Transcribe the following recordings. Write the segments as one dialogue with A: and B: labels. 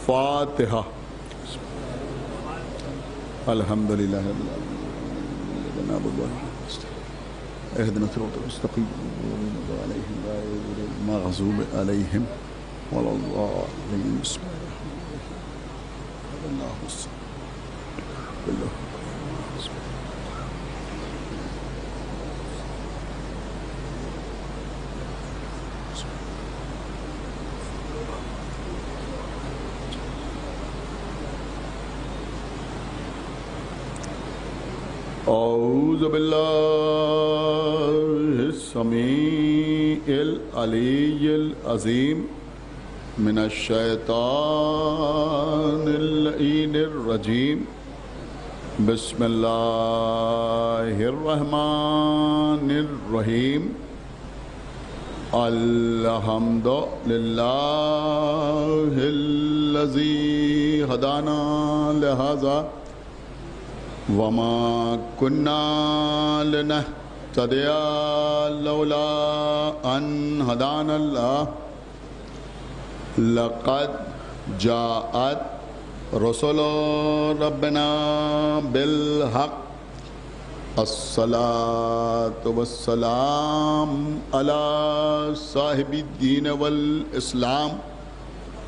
A: فاتحہ. الحمدللہ رب العالمین نعبد و نستعین اهدنا الصراط المستقیم غير المغضوب عليهم ولا الضالين. بسم الله الرحمن الرحيم. اعوذ باللہ السمیع العلی العظیم من الشیطان اللعین الرجیم. بسم اللہ الرحمن الرحیم. الحمد للہ الذی ہدانا لہذا وما كنا لنهتدي لولا أن هدانا الله. لقد جاءت رسل ربنا بالحق. الصلاة والسلام على صاحب الدين والإسلام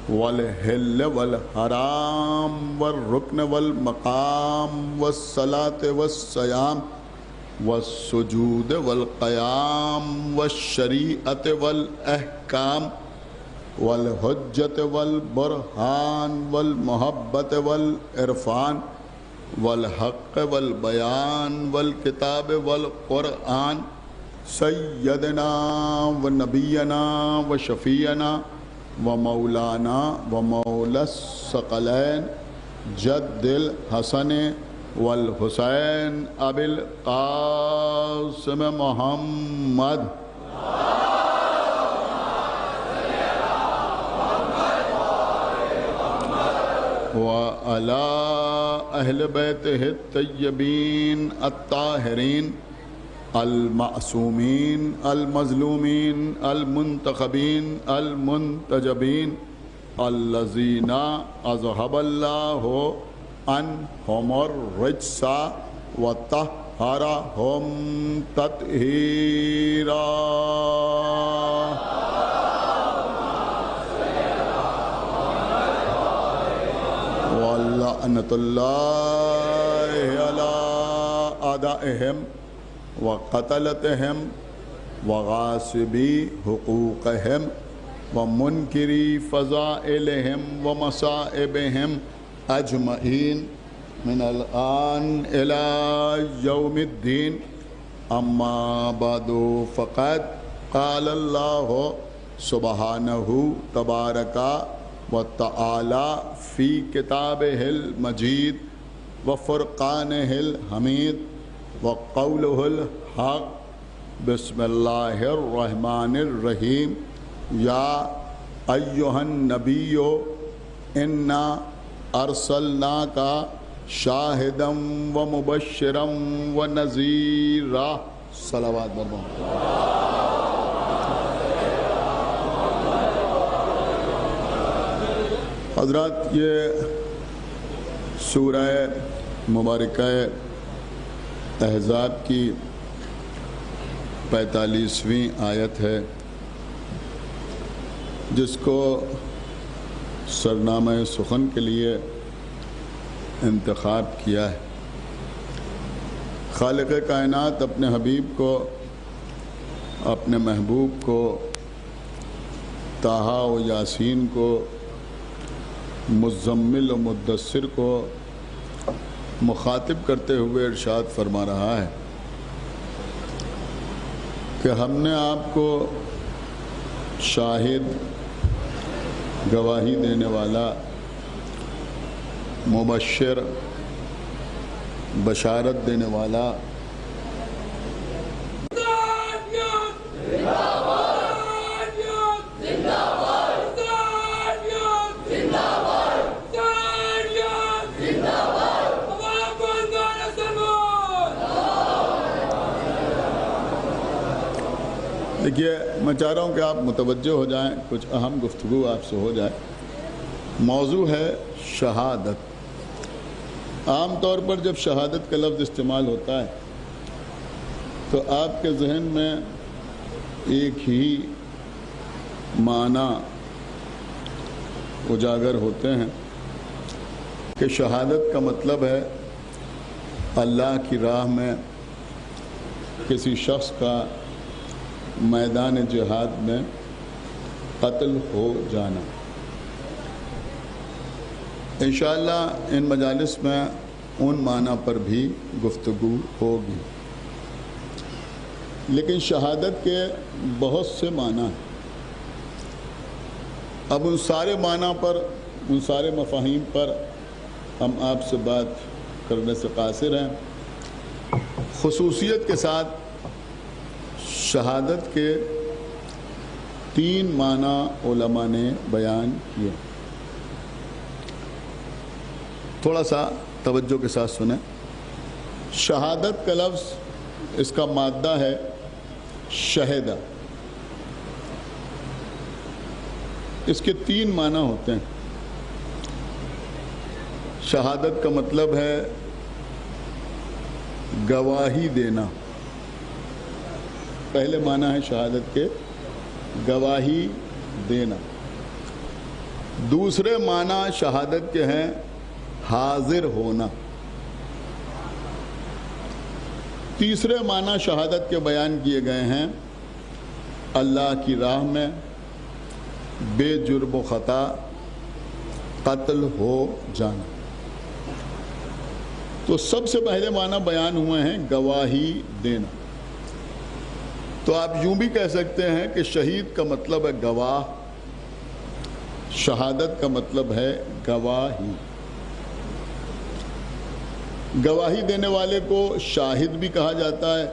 A: والحل والحرام والرکن والمقام والصلاة والصیام والسجود والقیام والشریعت والاحکام والحجت والبرہان والمحبت والعرفان والحق والبیان والکتاب والقرآن. سیدنا ونبینا وشفیعنا ومولانا ومولا الثقلین جد الحسن والحسین ابی القاسم محمد وعلی اہل بیتہ الطیبین الطاہرین المعصومین المظلومین المنتخبین المنتجبین الذین اذہب اللہ عنہم الرجس وطہرہم تطہیرا. وَلَعْنَةُ اللَّهِ عَلَىٰ أَعْدَائِهِمْ وقتلتهم وغاصبی حقوقهم ومنکری فضائلهم ومصائبهم اجمعین من الآن الى یوم الدین. اما بعد فقد قال اللہ سبحانہ تبارک وتعالی فی کتابہ المجید وفرقانہ الحمید وقولہ الحق. بسم اللہ الرحمن الرحیم. یا ایہا النبی انا ارسلناک شاہدا ومبشرا ونذیرا. صلوات برباد. حضرات، یہ سورہ مبارکہ احزاب کی 45ویں آیت ہے، جس کو سرنامہ سخن کے لیے انتخاب کیا ہے. خالق کائنات اپنے حبیب کو، اپنے محبوب کو، طٰہٰ و یاسین کو، مزمل و مدثر کو مخاطب کرتے ہوئے ارشاد فرما رہا ہے کہ ہم نے آپ کو شاہد، گواہی دینے والا، مبشر، بشارت دینے والا، دیکھیے، میں چاہ رہا ہوں کہ آپ متوجہ ہو جائیں، کچھ اہم گفتگو آپ سے ہو جائے. موضوع ہے شہادت۔ عام طور پر جب شہادت کا لفظ استعمال ہوتا ہے تو آپ کے ذہن میں ایک ہی معنی اجاگر ہوتے ہیں کہ شہادت کا مطلب ہے اللہ کی راہ میں کسی شخص کا میدان جہاد میں قتل ہو جانا۔ انشاءاللہ ان مجالس میں ان معنی پر بھی گفتگو ہوگی، لیکن شہادت کے بہت سے معنی ہیں۔ اب ان سارے معنی پر، ان سارے مفاہیم پر ہم آپ سے بات کرنے سے قاصر ہیں۔ خصوصیت کے ساتھ شہادت کے 3 معنی علماء نے بیان کیے۔ تھوڑا سا توجہ کے ساتھ سنیں۔ شہادت کا لفظ، اس کا مادہ ہے شہدہ۔ اس کے 3 معنی ہوتے ہیں۔ شہادت کا مطلب ہے گواہی دینا۔ پہلے معنی ہے شہادت کے گواہی دینا۔ دوسرے معنی شہادت کے ہیں حاضر ہونا۔ تیسرے معنی شہادت کے بیان کیے گئے ہیں اللہ کی راہ میں بے جرم و خطا قتل ہو جانا۔ تو سب سے پہلے معنی بیان ہوئے ہیں گواہی دینا۔ تو آپ یوں بھی کہہ سکتے ہیں کہ شہید کا مطلب ہے گواہ، شہادت کا مطلب ہے گواہی۔ گواہی دینے والے کو شاہد بھی کہا جاتا ہے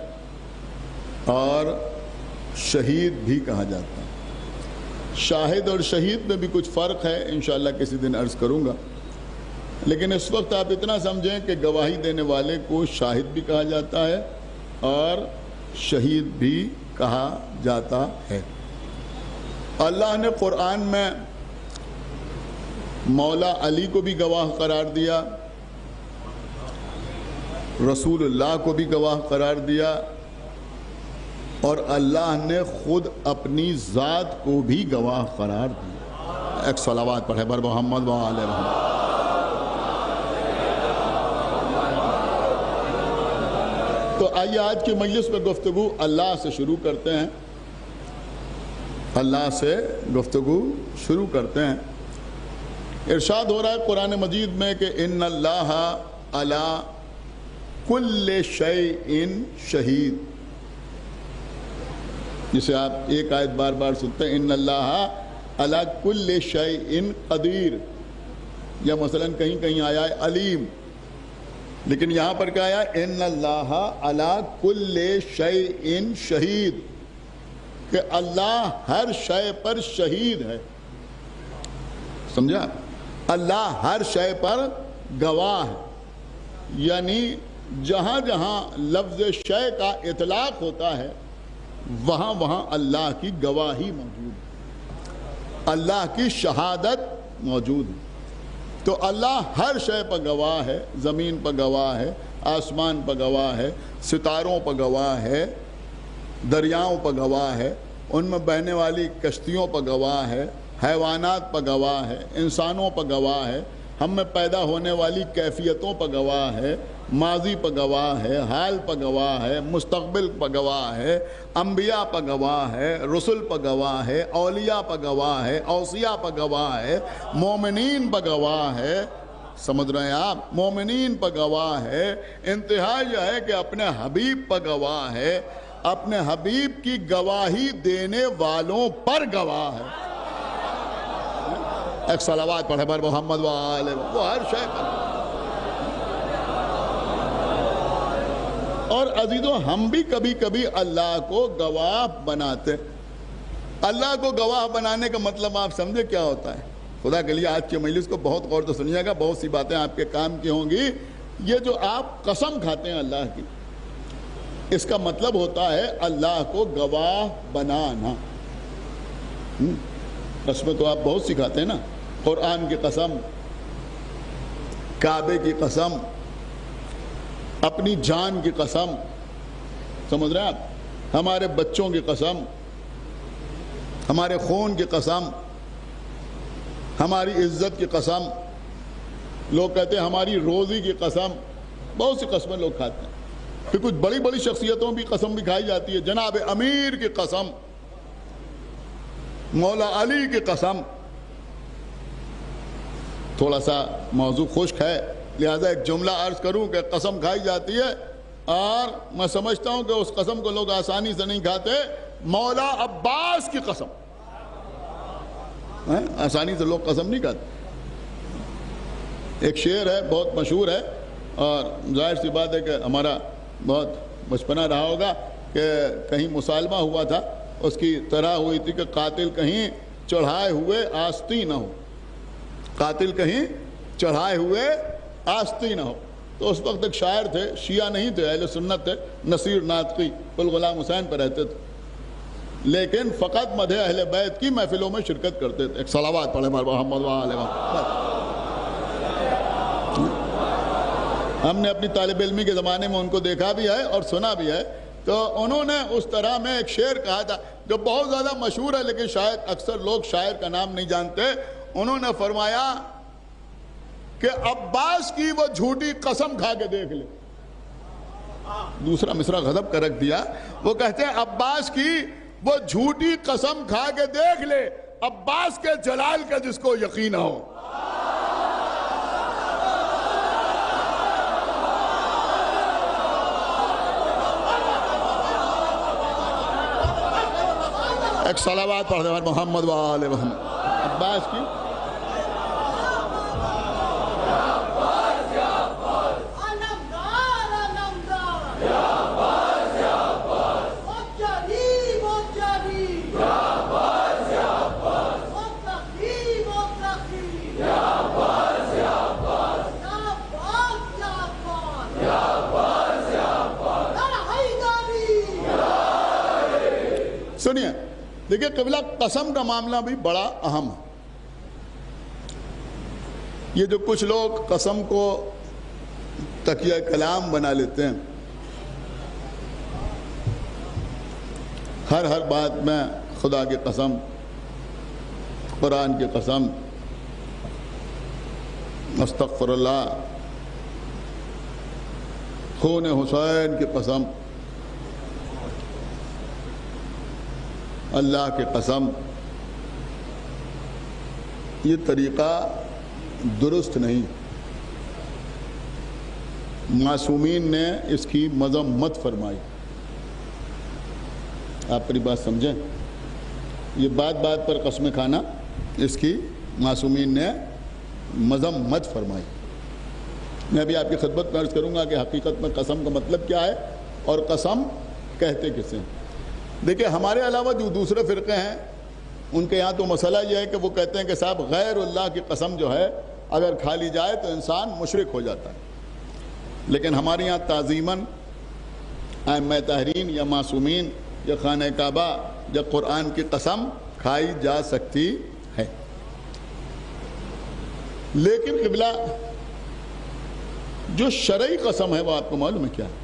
A: اور شہید بھی کہا جاتا ہے۔ شاہد اور شہید میں بھی کچھ فرق ہے، انشاءاللہ کسی دن عرض کروں گا، لیکن اس وقت آپ اتنا سمجھیں کہ گواہی دینے والے کو شاہد بھی کہا جاتا ہے اور شہید بھی کہا جاتا ہے۔ اللہ نے قرآن میں مولا علی کو بھی گواہ قرار دیا، رسول اللہ کو بھی گواہ قرار دیا، اور اللہ نے خود اپنی ذات کو بھی گواہ قرار دیا۔ ایک صلوات پڑھے بر محمد و آل محمد۔ تو آئیے آج کی مجلس میں گفتگو اللہ سے شروع کرتے ہیں۔ اللہ سے گفتگو شروع کرتے ہیں۔ ارشاد ہو رہا ہے قرآن مجید میں کہ ان اللہ علی کل شیء شہید، جسے آپ ایک آیت بار بار سنتے ہیں، ان اللہ علی کل شیء قدیر، یا مثلا کہیں کہیں آیا ہے علیم، لیکن یہاں پر کیا آیا ان اللہ علی کل شیء شہید، کہ اللہ ہر شے پر شہید ہے۔ سمجھا؟ اللہ ہر شے پر گواہ ہے، یعنی جہاں جہاں لفظ شے کا اطلاق ہوتا ہے وہاں وہاں اللہ کی گواہی موجود ہے، اللہ کی شہادت موجود ہے۔ تو اللہ ہر شے پر گواہ ہے، زمین پر گواہ ہے، آسمان پر گواہ ہے، ستاروں پر گواہ ہے، دریاؤں پر گواہ ہے، ان میں بہنے والی کشتیوں پر گواہ ہے، حیوانات پر گواہ ہے، انسانوں پر گواہ ہے، ہم میں پیدا ہونے والی کیفیتوں پر گواہ ہے، ماضی پر گواہ ہے، حال پر گواہ ہے، مستقبل پر گواہ ہے، انبیاء پر گواہ ہے، رسل پر گواہ ہے، اولیاء پر گواہ ہے، اوصیاء پر گواہ ہے، مومنین پر گواہ ہے۔ سمجھ رہے ہیں آپ؟ مومنین پر گواہ ہے۔ انتہا یہ ہے کہ اپنے حبیب پر گواہ ہے، اپنے حبیب کی گواہی دینے والوں پر گواہ ہے۔ ایک صلوات پڑھے بر محمد و آل محمد۔ وہ ہر شے پر۔ اور عزیزوں ہم بھی کبھی کبھی اللہ کو گواہ بناتے۔ اللہ کو گواہ بنانے کا مطلب آپ سمجھے کیا ہوتا ہے؟ خدا کے لیے آج کی مجلس کو بہت غور سے سنیے گا، بہت سی باتیں آپ کے کام کی ہوں گی۔ یہ جو آپ قسم کھاتے ہیں اللہ کی، اس کا مطلب ہوتا ہے اللہ کو گواہ بنانا۔ قسمیں تو آپ بہت سی کھاتے ہیں نا، قرآن کی قسم، کعبے کی قسم، اپنی جان کی قسم، سمجھ رہے ہیں آپ، ہمارے بچوں کی قسم، ہمارے خون کی قسم، ہماری عزت کی قسم، لوگ کہتے ہیں ہماری روزی کی قسم، بہت سی قسمیں لوگ کھاتے ہیں. پھر کچھ بڑی بڑی شخصیتوں کی قسم بھی کھائی جاتی ہے، جناب امیر کی قسم، مولا علی کی قسم. تھوڑا سا موضوع خشک ہے، لہذا ایک جملہ عرض کروں کہ قسم کھائی جاتی ہے، اور میں سمجھتا ہوں کہ اس قسم کو لوگ آسانی سے نہیں کھاتے. مولا عباس کی قسم، آسانی سے لوگ قسم نہیں کھاتے. ایک شعر ہے بہت مشہور ہے، اور ظاہر سی بات ہے کہ ہمارا بہت بچپنا رہا ہوگا کہ کہیں مسالمہ ہوا تھا، اس کی طرح ہوئی تھی کہ قاتل کہیں چڑھائے ہوئے آستی نہ ہو، قاتل کہیں چڑھائے ہوئے آستی نہ ہو. تو اس وقت ایک شاعر تھے، شیعہ نہیں تھے، اہل سنت تھے، نصیر ناطقی، کل غلام حسین پر رہتے تھے، لیکن فقط مدح اہل بیت کی محفلوں میں شرکت کرتے تھے. ایک صلوات پڑھے محمد وآلہ محمد. ہم نے اپنی طالب علمی کے زمانے میں ان کو دیکھا بھی ہے اور سنا بھی ہے. تو انہوں نے اس طرح میں ایک شعر کہا تھا جو بہت زیادہ مشہور ہے، لیکن شاید اکثر لوگ شاعر کا نام نہیں جانتے. انہوں نے فرمایا کہ عباس کی وہ جھوٹی قسم کھا کے دیکھ لے. دوسرا مصرع غضب کا رکھ دیا، وہ کہتے ہیں عباس کی وہ جھوٹی قسم کھا کے دیکھ لے، عباس کے جلال کا جس کو یقین ہو. ایک صلوات پڑھ دیں محمد وآلہ محمد. عباس کی سنیے، دیکھیں قبلہ قسم کا معاملہ بھی بڑا اہم ہے. یہ جو کچھ لوگ قسم کو تکیہ کلام بنا لیتے ہیں، ہر بات میں خدا کی قسم، قرآن کی قسم، استغفر اللہ، خون حسین کی قسم، اللہ کی قسم، یہ طریقہ درست نہیں. معصومین نے اس کی مذمت فرمائی. آپ پری بات سمجھیں، یہ بات بات پر قسمیں کھانا، اس کی معصومین نے مذمت فرمائی. میں بھی آپ کی خدمت میں عرض کروں گا کہ حقیقت میں قسم کا مطلب کیا ہے اور قسم کہتے کسے ہیں. دیکھیں ہمارے علاوہ جو دوسرے فرقے ہیں ان کے یہاں تو مسئلہ یہ ہے کہ وہ کہتے ہیں کہ صاحب غیر اللہ کی قسم جو ہے اگر کھا لی جائے تو انسان مشرک ہو جاتا ہے. لیکن ہمارے یہاں تعظیماً ائمہ طاہرین یا معصومین یا خانہ کعبہ یا قرآن کی قسم کھائی جا سکتی ہے. لیکن قبلہ جو شرعی قسم ہے وہ آپ کو معلوم ہے کیا ہے؟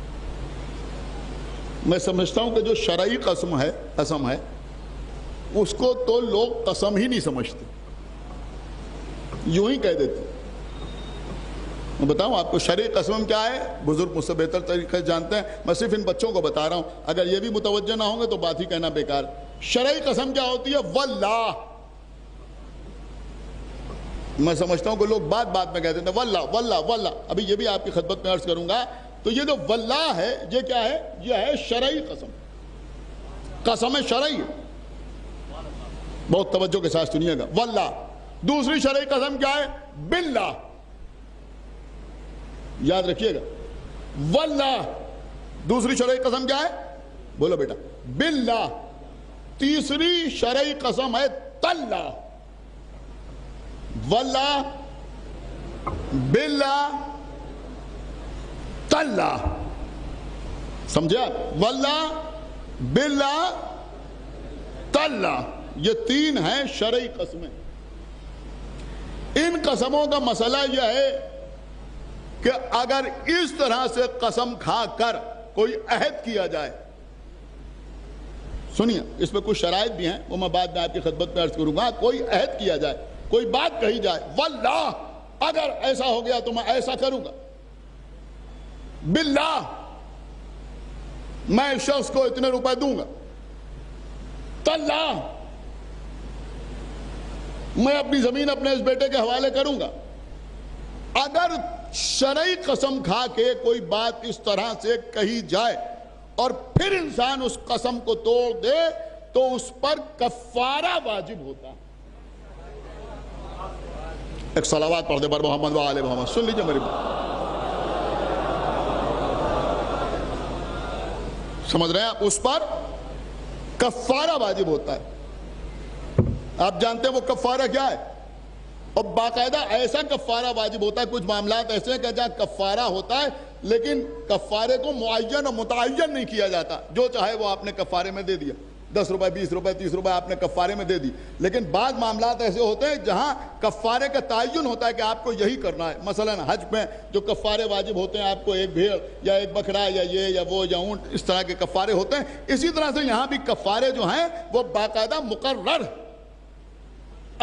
A: میں سمجھتا ہوں کہ جو شرعی قسم ہے اس کو تو لوگ قسم ہی نہیں سمجھتے، یوں ہی کہہ دیتے. میں بتاؤں آپ کو شرعی قسم کیا ہے؟ بزرگ مجھ سے بہتر طریقے سے جانتے ہیں، میں صرف ان بچوں کو بتا رہا ہوں، اگر یہ بھی متوجہ نہ ہوں گے تو بات ہی کہنا بیکار. شرعی قسم کیا ہوتی ہے؟ واللہ. میں سمجھتا ہوں کہ لوگ بات بات میں کہتے ہیں واللہ واللہ واللہ. ابھی یہ بھی آپ کی خدمت میں عرض کروں گا. تو یہ جو واللہ ہے یہ کیا ہے؟ یہ ہے شرعی قسم، قسم شرعی. بہت توجہ کے ساتھ سنیے گا. واللہ. دوسری شرعی قسم کیا ہے؟ باللہ. یاد رکھیے گا، واللہ. دوسری شرعی قسم کیا ہے؟ بولو بیٹا. باللہ. تیسری شرعی قسم ہے تاللہ. واللہ، باللہ، تاللہ. سمجھے آپ؟ واللہ، باللہ، تاللہ. یہ تین ہیں شرعی قسمیں. ان قسموں کا مسئلہ یہ ہے کہ اگر اس طرح سے قسم کھا کر کوئی عہد کیا جائے، سنیے اس میں کچھ شرائط بھی ہیں، وہ میں بعد میں آپ کی خدمت میں عرض کروں گا. کوئی عہد کیا جائے، کوئی بات کہی جائے، واللہ اگر ایسا ہو گیا تو میں ایسا کروں گا، باللہ میں اس شخص کو اتنے روپے دوں گا، تاللہ میں اپنی زمین اپنے اس بیٹے کے حوالے کروں گا. اگر شرعی قسم کھا کے کوئی بات اس طرح سے کہی جائے اور پھر انسان اس قسم کو توڑ دے تو اس پر کفارہ واجب ہوتا ہے. ایک صلوات پڑھ دے بر محمد و آل محمد. سن لیجئے میری بات، سمجھ رہے ہیں آپ؟ اس پر کفارہ واجب ہوتا ہے. آپ جانتے ہیں وہ کفارہ کیا ہے؟ اور باقاعدہ ایسا کفارہ واجب ہوتا ہے. کچھ معاملات ایسے ہیں کہ جہاں کفارہ ہوتا ہے لیکن کفارے کو معین اور متعین نہیں کیا جاتا، جو چاہے وہ آپ نے کفارے میں دے دیا، 10 روپے 20 روپے 30 روپے آپ نے کفارے میں دے دی. لیکن بعض معاملات ایسے ہوتے ہیں جہاں کفارے کا تعین ہوتا ہے کہ آپ کو یہی کرنا ہے. مثلا حج میں جو کفارے واجب ہوتے ہیں، آپ کو ایک بھیڑ یا ایک بکرا یا یہ یا وہ یا اونٹ، اس طرح کے کفارے ہوتے ہیں. اسی طرح سے یہاں بھی کفارے جو ہیں وہ باقاعدہ مقرر.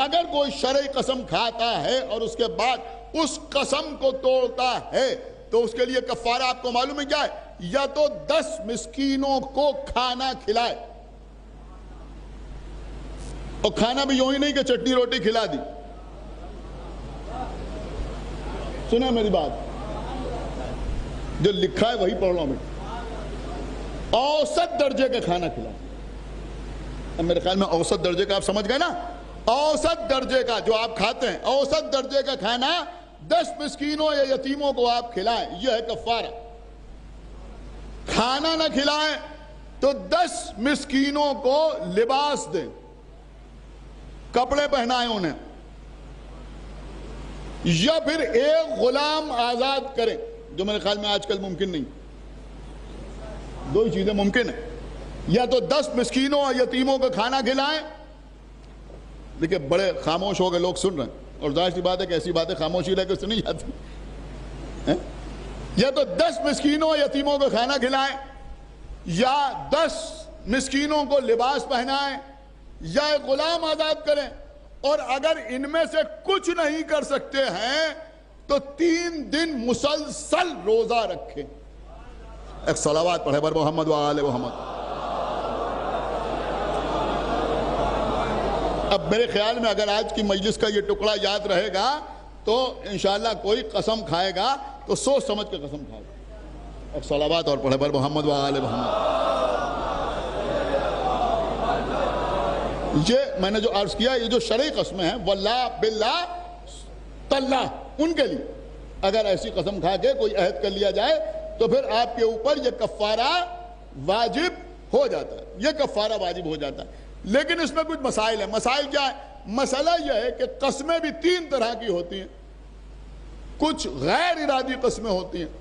A: اگر کوئی شرعی قسم کھاتا ہے اور اس کے بعد اس قسم کو توڑتا ہے تو اس کے لیے کفارہ آپ کو معلوم ہے کیا ہے؟ یا تو 10 مسکینوں کو کھانا کھلائے، اور کھانا بھی یوں ہی نہیں کہ چٹنی روٹی کھلا دی. سنیں میری بات، جو لکھا ہے وہی پڑھ رہا ہوں میں. اوسط درجے کا کھانا کھلائے. اب میرے خیال میں اوسط درجے کا آپ سمجھ گئے نا؟ اوسط درجے کا جو آپ کھاتے ہیں، اوسط درجے کا کھانا 10 مسکینوں یا یتیموں کو آپ کھلائیں، یہ ہے کفارہ. کھانا نہ کھلائیں تو 10 مسکینوں کو لباس دیں، کپڑے پہنائیں انہیں، یا پھر ایک غلام آزاد کریں، جو میرے خیال میں آج کل ممکن نہیں. 2 ہی چیزیں ممکن ہیں، یا تو 10 مسکینوں اور یتیموں کو کھانا کھلائیں. دیکھیں بڑے خاموش ہو گئے لوگ سن رہے ہیں، اور ظاہر سی بات ہے کہ ایسی باتیں خاموشی رہ کے سنی جاتی. یا تو 10 مسکینوں یتیموں کو کھانا کھلائیں، یا 10 مسکینوں کو لباس پہنائیں، یا ایک غلام آزاد کریں. اور اگر ان میں سے کچھ نہیں کر سکتے ہیں تو 3 دن مسلسل روزہ رکھیں. ایک صلوات پڑھے بر محمد و آل محمد. اب میرے خیال میں اگر آج کی مجلس کا یہ ٹکڑا یاد رہے گا تو انشاءاللہ کوئی قسم کھائے گا تو سوچ سمجھ کے قسم کھائے گا. ایک صلوات اور پڑھے بر محمد و آل محمد. یہ میں نے جو عرض کیا، یہ جو شرعی قسمیں ہیں، واللہ باللہ تاللہ، ان کے لیے اگر ایسی قسم کھا کے کوئی عہد کر لیا جائے تو پھر آپ کے اوپر یہ کفارہ واجب ہو جاتا ہے. یہ کفارہ واجب ہو جاتا ہے. لیکن اس میں کچھ مسائل ہیں. مسائل کیا ہے؟ مسئلہ یہ ہے کہ قسمیں بھی 3 طرح کی ہوتی ہیں. کچھ غیر ارادی قسمیں ہوتی ہیں،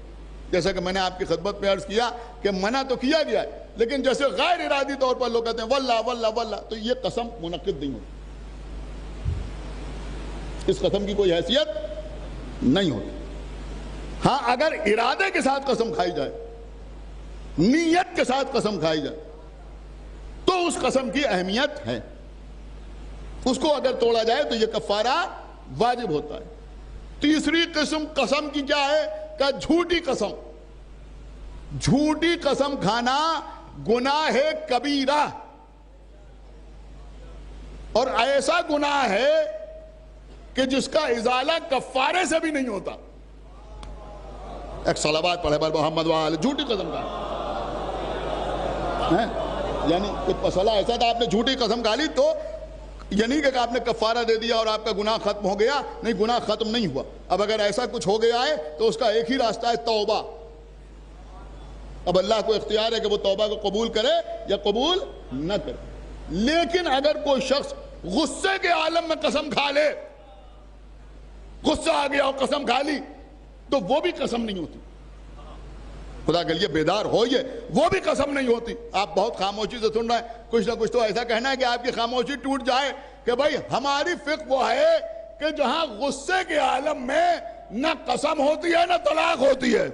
A: جیسا کہ میں نے آپ کی خدمت میں عرض کیا کہ منع تو کیا گیا ہے، لیکن جیسے غیر ارادی طور پر لوگ کہتے ہیں واللہ واللہ واللہ، تو یہ قسم منعقد نہیں ہوتی. اس قسم کی کوئی حیثیت نہیں ہوتی. ہاں اگر ارادے کے ساتھ قسم کھائی جائے، نیت کے ساتھ قسم کھائی جائے تو اس قسم کی اہمیت ہے. اس کو اگر توڑا جائے تو یہ کفارہ واجب ہوتا ہے. تیسری قسم قسم کی کیا ہے کہ جھوٹی قسم. جھوٹی قسم کھانا گناہ کبیرہ، اور ایسا گناہ ہے کہ جس کا ازالہ کفارے سے بھی نہیں ہوتا. ایک صلوات پڑھے بر محمد و آل. جھوٹی قسم کا یعنی کچھ مسئلہ ایسا تھا، آپ نے جھوٹی قسم کھا لی تو یہ نہیں کہ آپ نے کفارہ دے دیا اور آپ کا گناہ ختم ہو گیا. نہیں، گناہ ختم نہیں ہوا. اب اگر ایسا کچھ ہو گیا ہے تو اس کا ایک ہی راستہ ہے، توبہ. اب اللہ کو اختیار ہے کہ وہ توبہ کو قبول کرے یا قبول نہ کرے. لیکن اگر کوئی شخص غصے کے عالم میں قسم کھا لے، غصہ آ گیا اور قسم کھا لی، تو وہ بھی قسم نہیں ہوتی. خدا کے لیے بیدار ہوئیے، وہ بھی قسم نہیں ہوتی. آپ بہت خاموشی سے سن رہے ہیں، کچھ نہ کچھ تو ایسا کہنا ہے کہ آپ کی خاموشی ٹوٹ جائے کہ بھائی ہماری فقہ وہ ہے کہ جہاں غصے کے عالم میں نہ قسم ہوتی ہے نہ طلاق ہوتی ہے.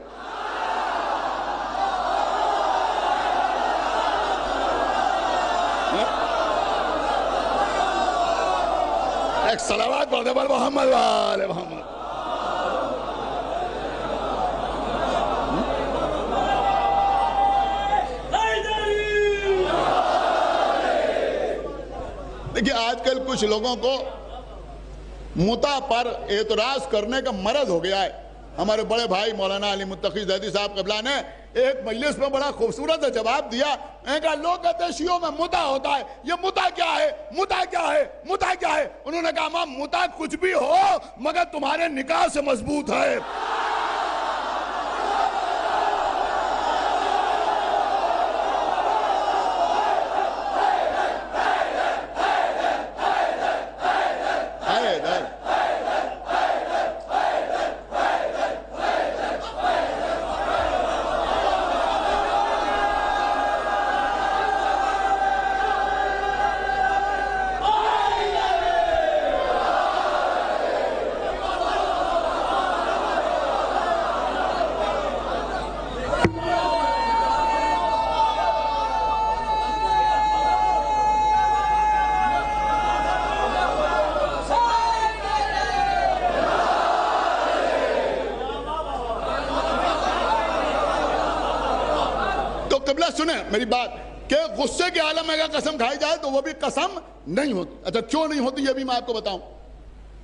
A: ایک صلوات پڑھ دے بل محمد وآل محمد. دیکھیں آج کل کچھ لوگوں کو متع پر اعتراض کرنے کا مرض ہو گیا ہے. ہمارے بڑے بھائی مولانا علی متقی زیدی صاحب قبلہ نے ایک مجلس میں بڑا خوبصورت جواب دیا. کہا لوگ کہتے ہیں شیعوں میں متع ہوتا ہے, یہ متع کیا ہے, متع کیا ہے, متع کیا ہے. انہوں نے کہا امام متع کچھ بھی ہو مگر تمہارے نکاح سے مضبوط ہے. سنیں میری بات کہ غصے کے عالم میں اگر قسم کھائی جائے تو وہ بھی قسم نہیں ہوتی. اچھا کیوں نہیں ہوتی یہ بھی میں آپ کو بتاؤں.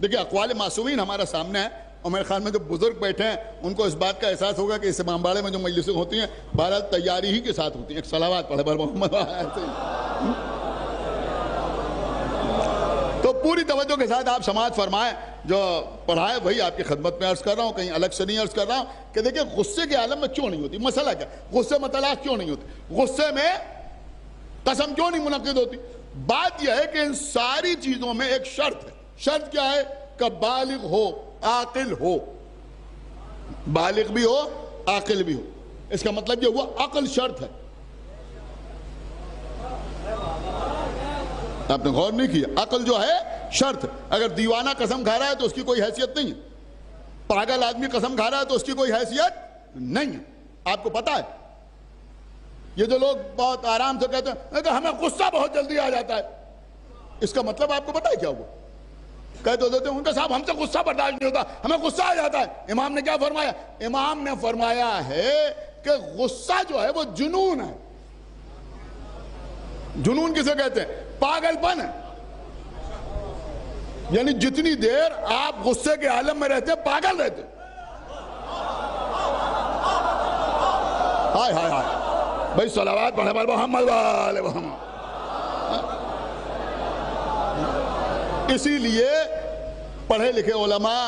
A: دیکھیں اقوال معصومین ہمارا سامنے ہے اور میرے خیال میں جو بزرگ بیٹھے ہیں ان کو اس بات کا احساس ہوگا کہ اس امام باڑے میں جو مجلسیں ہوتی ہیں بہرحال تیاری ہی کے ساتھ ہوتی ہیں. ایک صلوات پڑھے بر محمد. تو پوری توجہ کے ساتھ آپ سماعت فرمائیں. جو پڑھائے وہی آپ کی خدمت میں عرض کر رہا ہوں, کہیں الگ سے نہیں عرض کر رہا ہوں کہ دیکھیں غصے کے عالم میں کیوں نہیں ہوتی. مسئلہ کیا غصے میں طلاق کیوں نہیں ہوتی, غصے میں قسم کیوں نہیں منعقد ہوتی. بات یہ ہے کہ ان ساری چیزوں میں ایک شرط ہے. شرط کیا ہے کہ بالغ ہو, عاقل ہو. بالغ بھی ہو, عاقل بھی ہو. اس کا مطلب یہ ہوا عقل شرط ہے. آپ نے غور نہیں کیا, عقل جو ہے شرط ہے. اگر دیوانہ قسم کھا رہا ہے تو اس کی کوئی حیثیت نہیں ہے. پاگل آدمی قسم کھا رہا ہے تو اس کی کوئی حیثیت نہیں ہے. آپ کو پتا ہے یہ جو لوگ بہت آرام سے کہتے ہیں کہ ہمیں غصہ بہت جلدی آ جاتا ہے, اس کا مطلب آپ کو پتا ہے کیا ہوا. کہتے ہوتے ہیں ان کا صاحب ہم سے غصہ برداشت نہیں ہوتا, ہمیں غصہ آ جاتا ہے. امام نے کیا فرمایا, امام نے فرمایا ہے کہ غصہ جو ہے وہ جنون ہے. جنون کسے کہتے ہیں, پاگل پن ہے. یعنی جتنی دیر آپ غصے کے عالم میں رہتے پاگل رہتے. ہائے ہائے ہائے بھائی صلوات پڑھے بر محمد وآل محمد. اسی لیے پڑھے لکھے علماء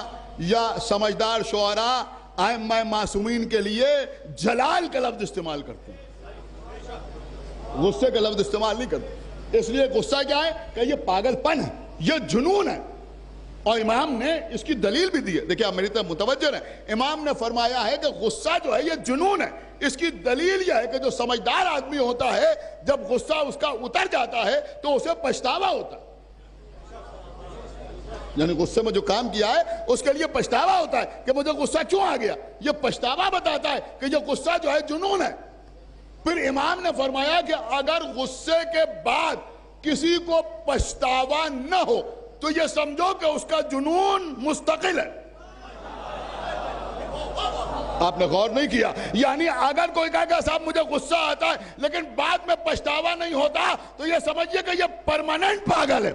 A: یا سمجھدار شعراء ائمہ معصومین کے لیے جلال کا لفظ استعمال کرتے ہیں, غصے کا لفظ استعمال نہیں کرتے. اس لیے غصہ کیا ہے کہ یہ پاگل پن ہے, یہ جنون ہے. اور امام نے اس کی دلیل بھی دی ہے. دیکھیں آپ میری طرف متوجہ ہیں. امام نے فرمایا ہے کہ غصہ جو ہے یہ جنون ہے. اس کی دلیل یہ ہے کہ جو سمجھدار آدمی ہوتا ہے جب غصہ اس کا اتر جاتا ہے تو اسے پچھتاوا ہوتا ہے. یعنی غصے میں جو کام کیا ہے اس کے لیے پچھتاوا ہوتا ہے کہ مجھے غصہ کیوں آ گیا. یہ پچھتاوا بتاتا ہے کہ یہ غصہ جو ہے جنون ہے. پھر امام نے فرمایا کہ اگر غصے کے بعد کسی کو پچھتاوا نہ ہو تو یہ سمجھو کہ اس کا جنون مستقل ہے. آپ نے غور نہیں کیا. یعنی اگر کوئی کہا کہ صاحب مجھے غصہ آتا ہے لیکن بعد میں پچھتاوا نہیں ہوتا تو یہ سمجھئے کہ یہ پرماننٹ پاگل ہے.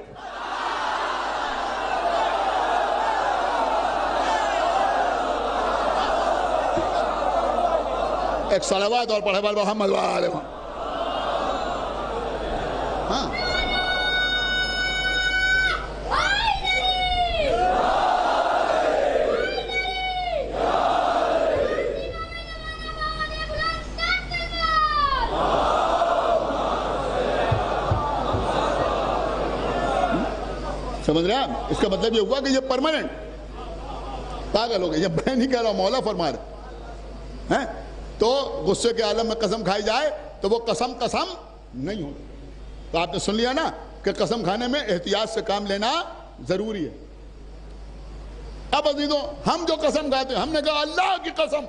A: ایک صلوات اور پڑھے بر محمد وآل محمد. ہاں سمجھ رہے ہیں آپ. اس کا مطلب یہ ہوا کہ یہ پرماننٹ پاگل ہو گئے. یہ میں نہیں کہہ رہا ہوں, مولا فرما رہے ہیں. تو غصے کے عالم میں قسم کھائی جائے تو وہ قسم نہیں ہوتی. تو آپ نے سن لیا نا کہ قسم کھانے میں احتیاط سے کام لینا ضروری ہے. اب عزیزوں ہم جو قسم کھاتے ہیں، ہم نے کہا اللہ کی قسم،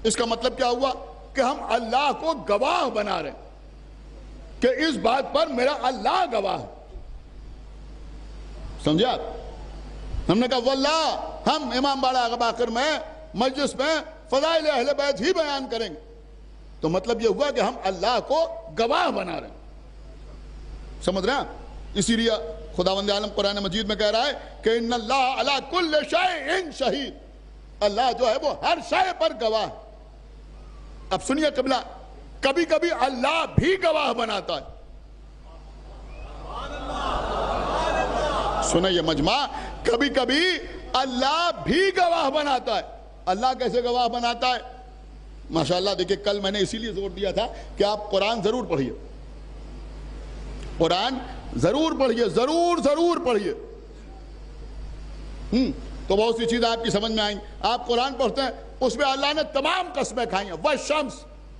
A: اس کا مطلب کیا ہوا کہ ہم اللہ کو گواہ بنا رہے ہیں کہ اس بات پر میرا اللہ گواہ ہے. سمجھے آپ؟ ہم نے کہا واللہ ہم امام باڑہ باقر میں مجلس میں فضائل اہل بیت ہی بیان کریں گے. تو مطلب یہ ہوا کہ ہم اللہ کو گواہ بنا رہے ہیں. سمجھ رہے ہیں؟ اسی لیے خداوند عالم قرآن مجید میں کہہ رہا ہے کہ ان اللہ علی کل شیء شہید، اللہ جو ہے وہ ہر شے پر گواہ ہے. اب سنیے قبلہ، کبھی کبھی اللہ بھی گواہ بناتا ہے. سنیں یہ مجمع، کبھی کبھی اللہ بھی گواہ بناتا ہے. اللہ کیسے گواہ بناتا ہے؟ ماشاءاللہ دیکھیں، کل میں نے اسی لیے زور دیا تھا کہ آپ قرآن ضرور پڑھیے، قرآن ضرور پڑھیے، ضرور پڑھیے. تو بہت سی چیزیں آپ کی سمجھ میں آئیں. آپ قرآن پڑھتے ہیں، اس میں اللہ نے تمام قسمیں کھائی ہیں. والشمس،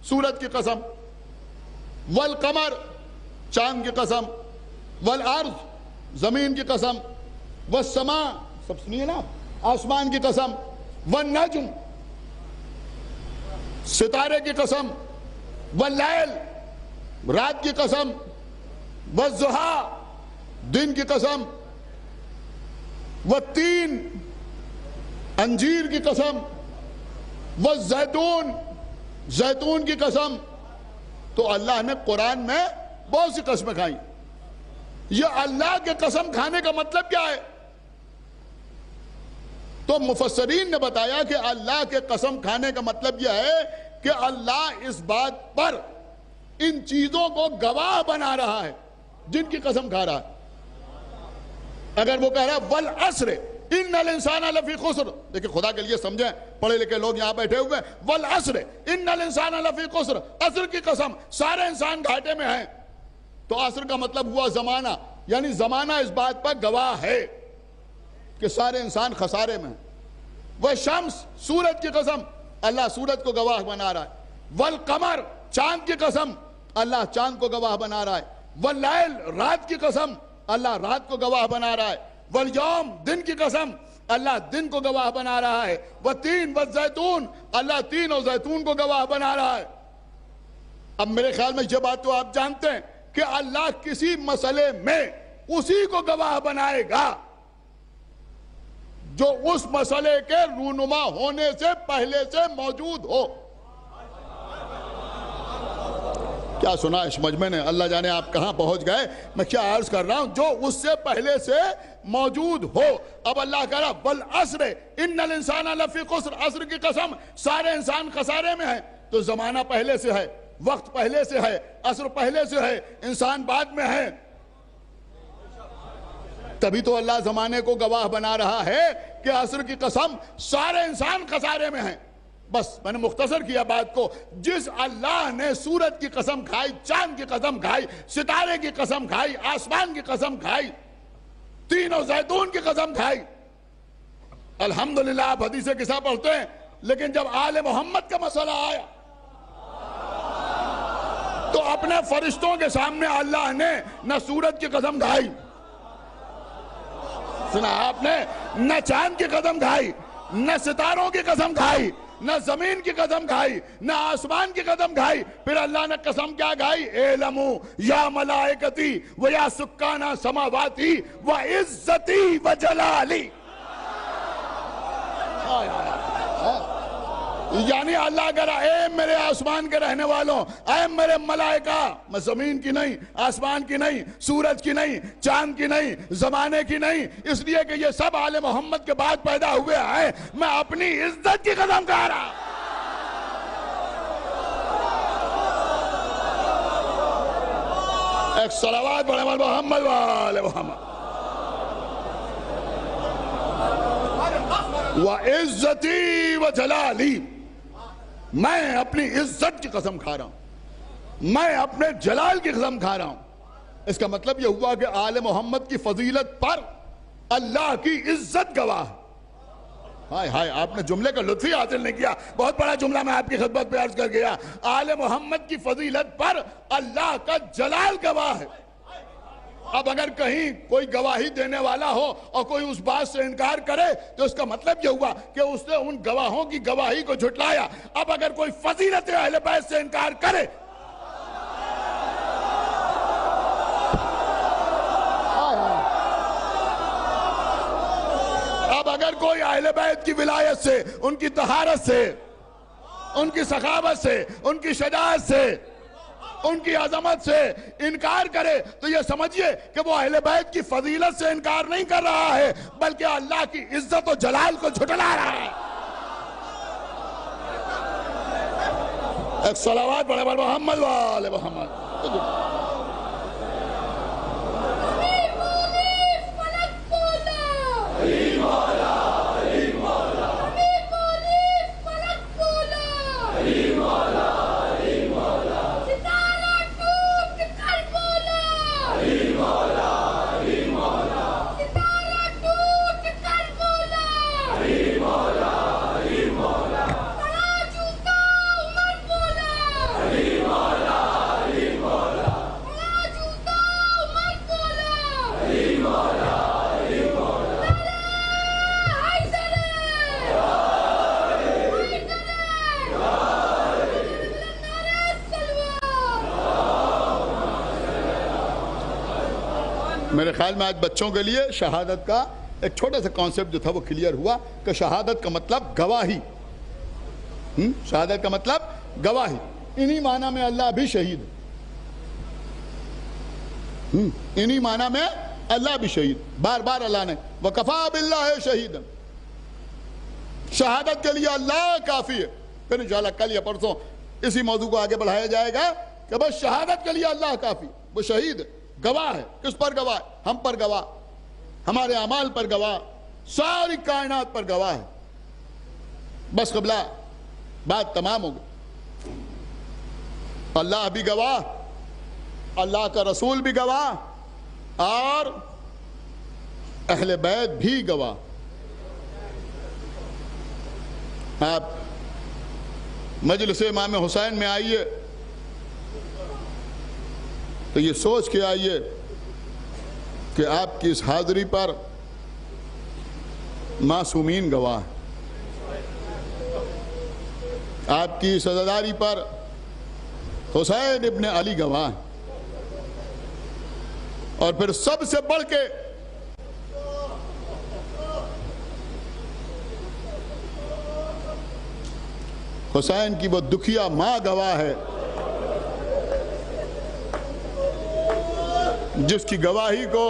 A: سورج کی قسم، والقمر، چاند کی قسم، والارض، زمین کی قسم، والسماء، سب سنیے نا، آسمان کی قسم، والنجم، ستارے کی قسم، واللیل، رات کی قسم، والضحیٰ، دن کی قسم، والتین، انجیر کی قسم، والزیتون، زیتون کی قسم. تو اللہ نے قرآن میں بہت سی قسمیں کھائیں. یہ اللہ کے قسم کھانے کا مطلب کیا ہے؟ تو مفسرین نے بتایا کہ اللہ کے قسم کھانے کا مطلب یہ ہے کہ اللہ اس بات پر ان چیزوں کو گواہ بنا رہا ہے جن کی قسم کھا رہا ہے. اگر وہ کہہ رہا ہے والعصر ان الانسان لفی خسر، دیکھیں خدا کے لیے سمجھیں، پڑھے لکھے لوگ یہاں بیٹھے ہوئے ہیں، والعصر ان الانسان لفی خسر، عصر کی قسم، سارے انسان گھاٹے میں ہیں. تو عصر کا مطلب ہوا زمانہ، یعنی زمانہ اس بات پر گواہ ہے کہ سارے انسان خسارے میں ہیں. والشمس، سورج کی قسم، اللہ سورج کو گواہ بنا رہا ہے. والقمر، چاند کی قسم، اللہ چاند کو گواہ بنا رہا ہے. واللیل، رات کی قسم، اللہ رات کو گواہ بنا رہا ہے. والیوم، دن کی قسم، اللہ دن کو گواہ بنا رہا ہے. والتین والزیتون، اللہ تین اور زیتون کو گواہ بنا رہا ہے. اب میرے خیال میں یہ بات تو آپ جانتے ہیں کہ اللہ کسی مسئلے میں اسی کو گواہ بنائے گا جو اس مسئلے کے رونما ہونے سے پہلے سے موجود ہو. کیا سنا اس مجمع نے؟ اللہ جانے آپ کہاں پہنچ گئے. میں کیا عرض کر رہا ہوں، جو اس سے پہلے سے موجود ہو. اب اللہ کہہ رہا والعصر ان الانسان لفی خسر، عصر کی قسم، سارے انسان خسارے میں ہیں. تو زمانہ پہلے سے ہے، وقت پہلے سے ہے، عصر پہلے سے ہے، انسان بعد میں ہے. تبھی تو اللہ زمانے کو گواہ بنا رہا ہے کہ عصر کی قسم، سارے انسان خسارے میں ہیں. بس میں نے مختصر کیا بات کو. جس اللہ نے سورج کی قسم کھائی، چاند کی قسم کھائی، ستارے کی قسم کھائی، آسمان کی قسم کھائی، تینوں زیتون کی قسم کھائی. الحمدللہ آپ حدیث قصہ پڑھتے ہیں، لیکن جب آل محمد کا مسئلہ آیا تو اپنے فرشتوں کے سامنے اللہ نے نہ سورج کی قسم کھائی، سنا آپ نے، نہ چاند کی قسم کھائی، نہ ستاروں کی قسم کھائی، نہ زمین کی قسم کھائی، نہ آسمان کی قسم کھائی. پھر اللہ نے قسم کیا کھائی؟ اعلموا یا ملائکتی و یا سکانہ سماواتی و عزتی و جلالی. یعنی اللہ کہہ رہا اے میرے آسمان کے رہنے والوں، اے میرے ملائکہ، میں زمین کی نہیں، آسمان کی نہیں، سورج کی نہیں، چاند کی نہیں، زمانے کی نہیں، اس لیے کہ یہ سب آل محمد کے بعد پیدا ہوئے ہیں. میں اپنی عزت کی قسم کھا رہا. ایک صلوات پڑھیں محمد وآل محمد. وعزتی و جلالی، میں اپنی عزت کی قسم کھا رہا ہوں، میں اپنے جلال کی قسم کھا رہا ہوں. اس کا مطلب یہ ہوا کہ آل محمد کی فضیلت پر اللہ کی عزت گواہ. ہائے ہائے، آپ نے جملے کا لطف ہی حاصل نہیں کیا. بہت بڑا جملہ میں آپ کی خدمت پہ عرض کر گیا. آل محمد کی فضیلت پر اللہ کا جلال گواہ ہے. اب اگر کہیں کوئی گواہی دینے والا ہو اور کوئی اس بات سے انکار کرے تو اس کا مطلب یہ ہوا کہ اس نے ان گواہوں کی گواہی کو جھٹلایا. اب اگر کوئی فضیلت اہل بیت سے انکار کرے اب اگر کوئی اہل بیت کی ولایت سے، ان کی طہارت سے، ان کی سخاوت سے، ان کی شجاعت سے، ان کی عظمت سے انکار کرے تو یہ سمجھئے کہ وہ اہل بیت کی فضیلت سے انکار نہیں کر رہا ہے بلکہ اللہ کی عزت و جلال کو جھٹلا رہا ہے. ایک صلوات پڑھے بر محمد و آل محمد. میرے خیال میں آج بچوں کے لیے شہادت کا ایک چھوٹا سا کانسیپٹ جو تھا وہ کلیئر ہوا کہ شہادت کا مطلب گواہی. شہادت کا مطلب گواہی. انہی معنی میں اللہ بھی شہید ہے. انہی معنی میں اللہ بھی شہید. بار بار اللہ نے وَكَفَى بِاللَّهِ شَهِيدًا. شہادت کے لیے اللہ کافی ہے. پھر انشاءاللہ کل یا پرسوں اسی موضوع کو آگے بڑھایا جائے گا کہ بس شہادت کے لیے اللہ کافی. وہ شہید ہے، گواہ ہے. کس پر گواہ؟ ہم پر گواہ، ہمارے اعمال پر گواہ، ساری کائنات پر گواہ ہے. بس قبلہ بات تمام ہو گئی. اللہ بھی گواہ، اللہ کا رسول بھی گواہ اور اہل بیت بھی گواہ. آپ مجلس امام حسین میں آئیے تو یہ سوچ کے آئیے کہ آپ کی اس حاضری پر معصومین گواہ ہیں. آپ کی اس عزاداری پر حسین ابن علی گواہ ہیں. اور پھر سب سے بڑھ کے حسین کی وہ دکھیا ماں گواہ ہے جس کی گواہی کو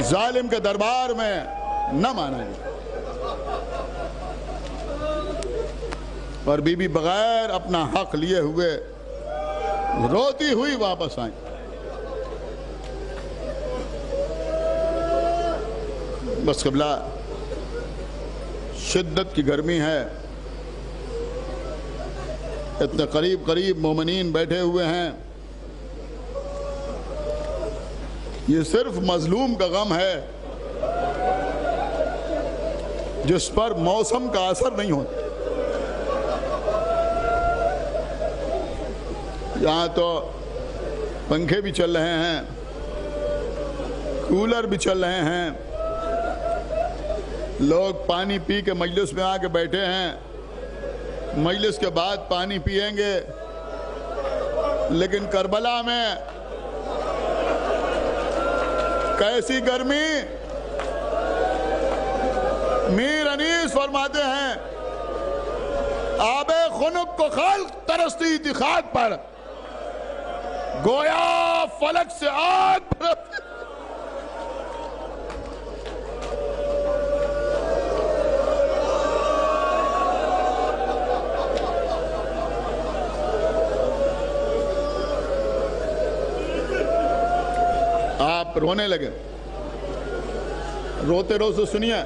A: ظالم کے دربار میں نہ مانا گیا. اور بی بی بغیر اپنا حق لیے ہوئے روتی ہوئی واپس آئیں. بس قبلہ شدت کی گرمی ہے، اتنے قریب قریب مومنین بیٹھے ہوئے ہیں. یہ صرف مظلوم کا غم ہے جس پر موسم کا اثر نہیں ہوتا. یہاں تو پنکھے بھی چل رہے ہیں، کولر بھی چل رہے ہیں، لوگ پانی پی کے مجلس میں آ کے بیٹھے ہیں، مجلس کے بعد پانی پئیں گے. لیکن کربلا میں کیسی گرمی. میر انیس فرماتے ہیں آب خنک کو خلق ترستی تھی خاک پر، گویا فلک سے آگ برستی. آپ رونے لگے. روتے روتے سنیے،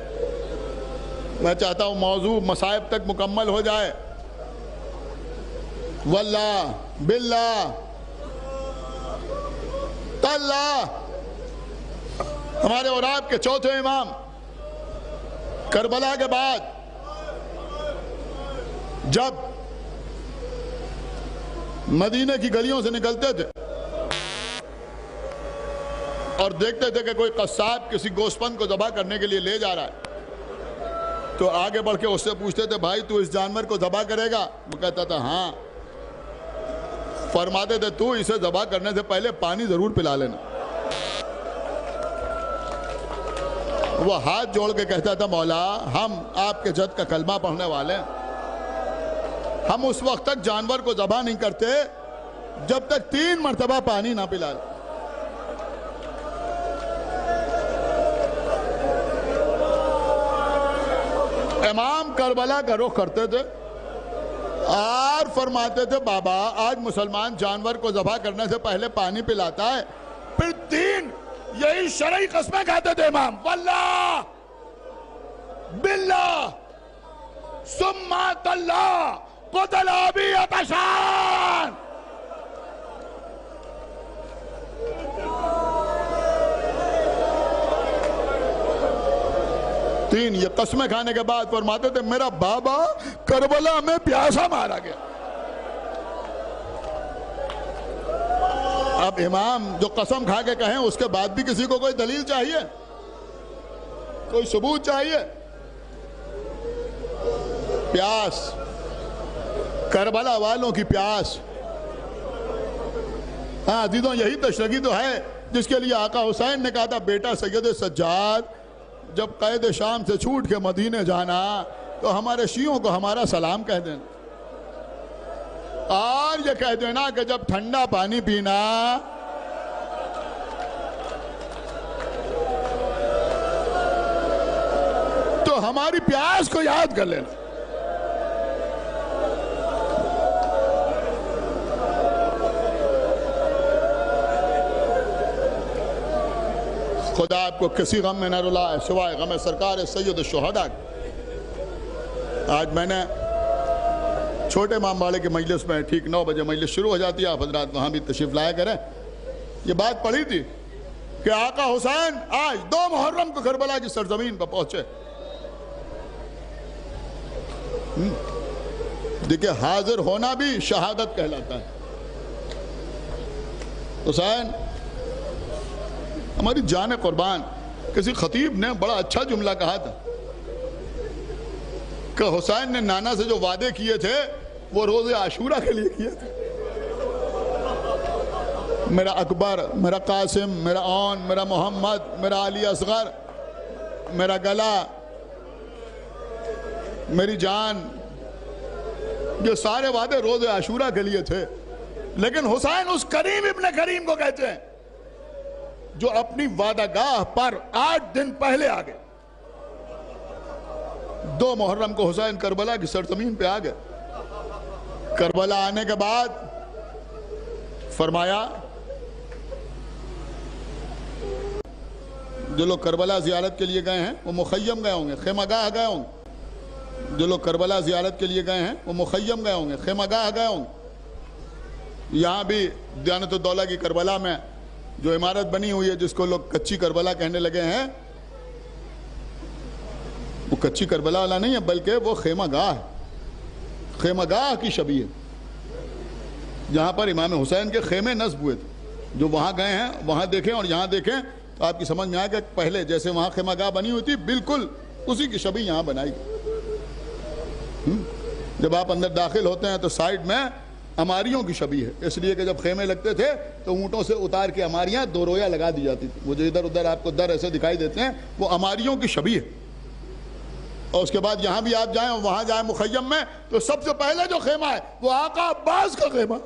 A: میں چاہتا ہوں موضوع مصائب تک مکمل ہو جائے. واللہ باللہ تاللہ ہمارے اور آپ کے چوتھے امام کربلا کے بعد جب مدینہ کی گلیوں سے نکلتے تھے اور دیکھتے تھے کہ کوئی قصاب کسی گوشت کو ذبح کرنے کے لیے لے جا رہا ہے تو آگے بڑھ کے اس سے پوچھتے تھے بھائی تو اس جانور کو ذبح کرے گا؟ وہ کہتا تھا ہاں۔ فرماتے تھے تو اسے ذبح کرنے سے پہلے پانی ضرور پلا لینا۔ وہ ہاتھ جوڑ کے کہتا تھا مولا ہم آپ کے جد کا کلمہ پڑھنے والے ہیں، ہم اس وقت تک جانور کو ذبح نہیں کرتے جب تک 3 مرتبہ پانی نہ پلا لیں۔ امام کربلا کا رخ کرتے تھے اور فرماتے تھے بابا آج مسلمان جانور کو ذبح کرنے سے پہلے پانی پلاتا ہے، پھر 3 یہی شرعی قسمیں کہتے تھے امام، واللہ باللہ ثم تاللہ قتل ابی عطشان۔ تین یہ قسمیں کھانے کے بعد فرماتے تھے میرا بابا کربلا میں پیاسا مارا گیا۔ اب امام جو قسم کھا کے کہیں اس کے بعد بھی کسی کو کوئی دلیل چاہیے، کوئی ثبوت چاہیے۔ پیاس، کربلا والوں کی پیاس۔ ہاں عزیزوں یہی تشرگی تو ہے جس کے لیے آقا حسین نے کہا تھا بیٹا سید سجاد جب قید شام سے چھوٹ کے مدینے جانا تو ہمارے شیعوں کو ہمارا سلام کہہ دینا، اور یہ کہہ دینا کہ جب ٹھنڈا پانی پینا تو ہماری پیاس کو یاد کر لینا۔ خدا آپ کو کسی غم میں نہ رلائے سوائے غم سرکار سید الشہداء۔ آج میں نے چھوٹے امام باڑے کے مجلس میں ٹھیک 9 بجے مجلس شروع ہو جاتی ہے، آپ حضرات وہاں بھی تشریف لایا کریں، یہ بات پڑھی تھی کہ آقا حسین آج 2 محرم کو کربلا کی سرزمین پر پہنچے۔ دیکھیں حاضر ہونا بھی شہادت کہلاتا ہے۔ حسین ہماری جان قربان، کسی خطیب نے بڑا اچھا جملہ کہا تھا کہ حسین نے نانا سے جو وعدے کیے تھے وہ روز عاشورہ کے لیے کیے تھے۔ میرا اکبر، میرا قاسم، میرا اون، میرا محمد، میرا علی اصغر، میرا گلا، میری جان، یہ سارے وعدے روز عاشورہ کے لیے تھے، لیکن حسین اس کریم ابن کریم کو کہتے ہیں جو اپنی وعدہ گاہ پر 8 دن پہلے آگئے۔ 2 محرم کو حسین کربلا کی سرزمین پہ آگئے۔ کربلا آنے کے بعد فرمایا جو لوگ کربلا زیارت کے لیے گئے ہیں وہ مخیم گئے ہوں گے، خیمہ گاہ گئے ہوں گے۔ جو لوگ کربلا زیارت کے لیے گئے ہیں وہ مخیم گئے ہوں گے، خیمہ گاہ گئے ہوں گے۔ یہاں بھی دیانت الدولہ کی کربلا میں جو عمارت بنی ہوئی ہے جس کو لوگ کچی کربلا کہنے لگے ہیں، وہ کچی کربلا والا نہیں ہے بلکہ وہ خیمہ گاہ ہے، خیمہ گاہ کی شبیہ ہے جہاں پر امام حسین کے خیمے نصب ہوئے تھے۔ جو وہاں گئے ہیں وہاں دیکھیں اور یہاں دیکھیں تو آپ کی سمجھ میں آئے کہ پہلے جیسے وہاں خیمہ گاہ بنی ہوئی تھی بالکل اسی کی شبیہ یہاں بنائی گئی۔ جب آپ اندر داخل ہوتے ہیں تو سائیڈ میں اماریوں کی شبیہ ہے، اس لیے کہ جب خیمے لگتے تھے تو اونٹوں سے اتار کے اماریاں 2 رویا لگا دی جاتی تھی، وہ جو ادھر ادھر آپ کو در ایسے دکھائی دیتے ہیں وہ اماریوں کی شبیہ ہے۔ اور اس کے بعد یہاں بھی آپ جائیں اور وہاں جائیں مخیم میں تو سب سے پہلے جو خیمہ ہے وہ آقا عباس کا خیمہ۔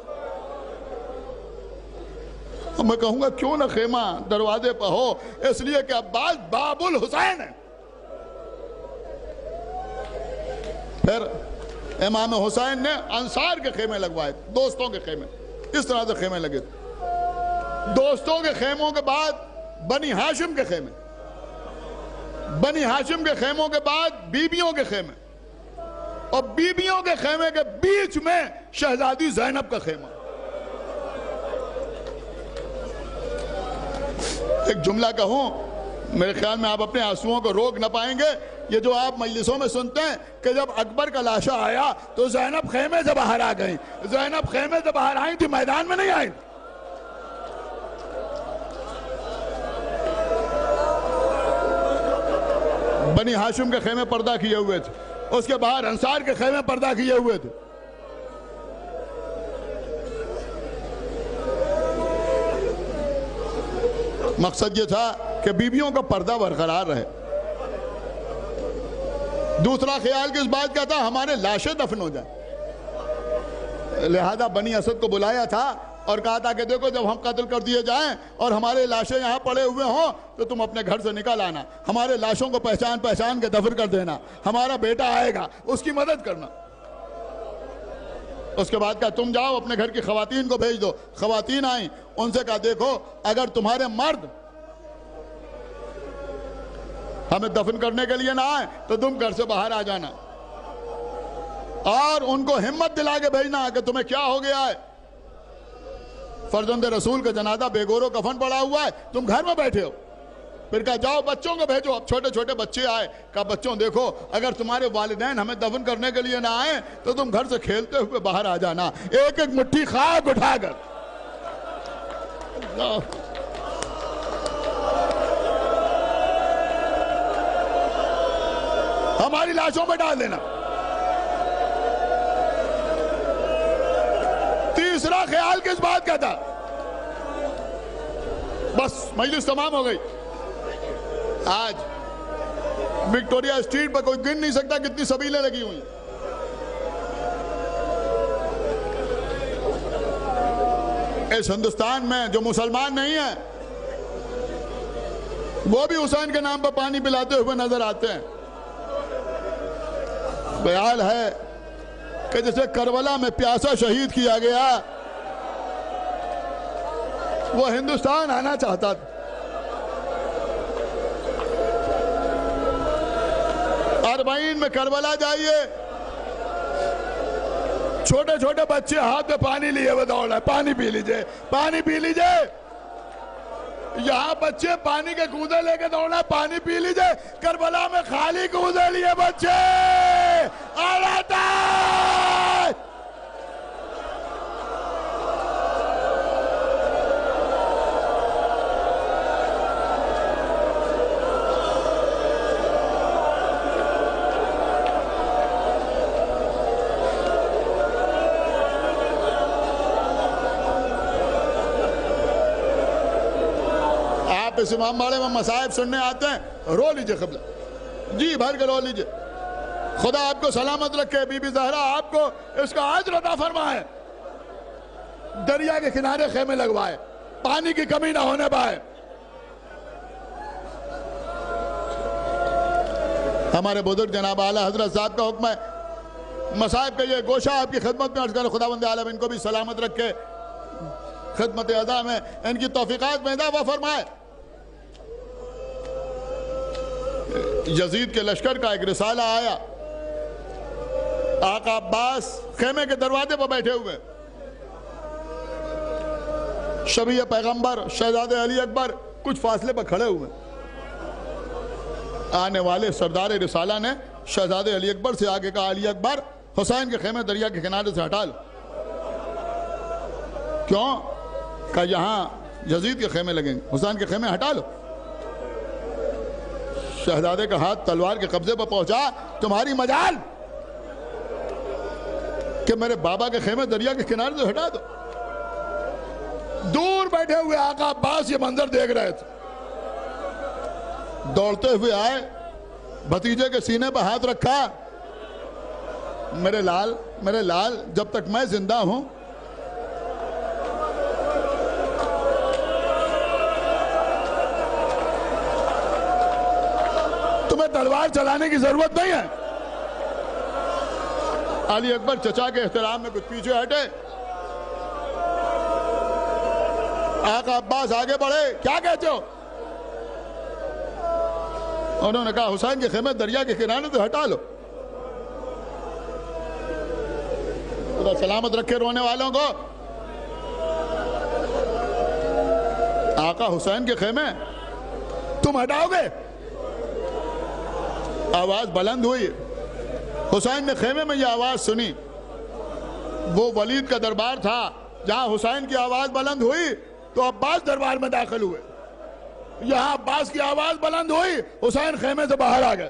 A: اور میں کہوں گا کیوں نہ خیمہ دروازے پر ہو، اس لیے کہ عباس باب الحسین ہے۔ پھر امام حسین نے انصار کے خیمے لگوائے، دوستوں کے خیمے، اس طرح سے خیمے لگے تھے۔ دوستوں کے خیموں کے بعد بنی ہاشم کے خیمے، بنی ہاشم کے خیموں کے بعد بیبیوں کے خیمے، اور بیبیوں کے خیمے کے بیچ میں شہزادی زینب کا خیمہ۔ ایک جملہ کہوں، میرے خیال میں آپ اپنے آنسوؤں کو روک نہ پائیں گے، یہ جو آپ مجلسوں میں سنتے ہیں کہ جب اکبر کا لاشا آیا تو زینب خیمے سے باہر آ گئیں، زینب خیمے سے باہر آئیں تھی، میدان میں نہیں آئیں۔ بنی ہاشم کے خیمے پردہ کیے ہوئے تھے، اس کے باہر انصار کے خیمے پردہ کیے ہوئے تھے۔ مقصد یہ تھا کہ بیویوں کا پردہ برقرار رہے۔ دوسرا خیال کس بات کا تھا؟ ہمارے لاشیں دفن ہو جائیں۔ لہذا بنی اسد کو بلایا تھا اور کہا تھا کہ دیکھو جب ہم قتل کر دیے جائیں اور ہمارے لاشیں یہاں پڑے ہوئے ہوں تو تم اپنے گھر سے نکل آنا، ہمارے لاشوں کو پہچان کے دفن کر دینا، ہمارا بیٹا آئے گا اس کی مدد کرنا۔ اس کے بعد کہا تم جاؤ اپنے گھر کی خواتین کو بھیج دو۔ خواتین آئیں، ان سے کہا دیکھو اگر تمہارے مرد ہمیں دفن کرنے کے لیے نہ آئے تو تم گھر سے باہر آ جانا، اور ان کو ہمت دلا کے بھیجنا کہ تمہیں کیا ہو گیا ہے، فرزند رسول کا جنازہ بے گور و کفن پڑا ہوا ہے، تم گھر میں بیٹھے ہو۔ پھر کہا جاؤ بچوں کو بھیجو۔ اب چھوٹے چھوٹے بچے آئے، کہا بچوں دیکھو اگر تمہارے والدین ہمیں دفن کرنے کے لیے نہ آئیں تو تم گھر سے کھیلتے ہوئے باہر آ جانا، ایک ایک مٹھی خاک اٹھا کر ہماری لاشوں پہ ڈال دینا۔ تیسرا خیال کس بات کا تھا؟ بس مجلس تمام ہو گئی۔ آج وکٹوریا اسٹریٹ پر کوئی گن نہیں سکتا کتنی سبیلیں لگی ہوئی۔ اس ہندوستان میں جو مسلمان نہیں ہیں وہ بھی حسین کے نام پر پانی پلاتے ہوئے نظر آتے ہیں۔ خیال ہے کہ جسے کربلا میں پیاسا شہید کیا گیا وہ ہندوستان آنا چاہتا تھا۔ اربعین میں کربلا جائیے، چھوٹے چھوٹے بچے ہاتھ میں پانی لیے ہوئے دوڑ رہے، پانی پی لیجئے، پانی پی لیجئے۔ یہاں بچے پانی کے کودے لے کے دوڑ رہے، پانی پی لیجئے۔ کربلا میں خالی کودے لیے بچے آ رہا تھا۔ اس امام باڑے میں مصائب سننے آتے ہیں، رو لیجئے قبلہ، جی بھر کے رو لیجئے۔ خدا آپ کو سلامت رکھے، بی بی زہرا آپ کو اس کا اجر عطا فرمائے، دریا کے کنارے خیمے لگوائے، پانی کی کمی نہ ہونے پائے۔ ہمارے بزرگ جناب اعلیٰ حضرت صاحب کا حکم ہے، مصائب کا یہ گوشہ آپ کی خدمت میں عرض کریں، خداوند عالم ان کو بھی سلامت رکھے، خدمت عزا میں ان کی توفیقات میں اضافہ فرمائے۔ یزید کے لشکر کا ایک رسالہ آیا، آقا عباس خیمے کے دروازے پر بیٹھے ہوئے، شبیہ پیغمبر شہزادے علی اکبر کچھ فاصلے پر کھڑے ہوئے۔ آنے والے سردار رسالہ نے شہزادے علی اکبر سے آگے کہا علی اکبر حسین کے خیمے دریا کے کنارے سے ہٹا لو۔ کیوں؟ کہ یہاں یزید کے خیمے لگیں گے، حسین کے خیمے ہٹا لو۔ شہزادے کا ہاتھ تلوار کے قبضے پر پہنچا، تمہاری مجال کہ میرے بابا کے خیمے دریا کے کنارے سے ہٹا دو۔ دور بیٹھے ہوئے آقا عباس یہ منظر دیکھ رہے تھے، دوڑتے ہوئے آئے، بھتیجے کے سینے پر ہاتھ رکھا، میرے لال جب تک میں زندہ ہوں تمہیں تلوار چلانے کی ضرورت نہیں ہے۔ علی اکبر چچا کے احترام میں کچھ پیچھے ہٹے، آقا عباس آگے بڑھے، کیا کہتے ہو؟ انہوں نے کہا حسین کے خیمے دریا کے کنارے سے ہٹا لو۔ خدا سلامت رکھے رونے والوں کو۔ آقا حسین کے خیمے تم ہٹاؤ گے؟ آواز بلند ہوئی، حسین نے خیمے میں یہ آواز سنی، وہ ولید کا دربار تھا، جہاں حسین کی آواز بلند ہوئی تو عباس دربار میں داخل ہوئے، یہاں عباس کی آواز بلند ہوئی، حسین خیمے سے باہر آ گئے۔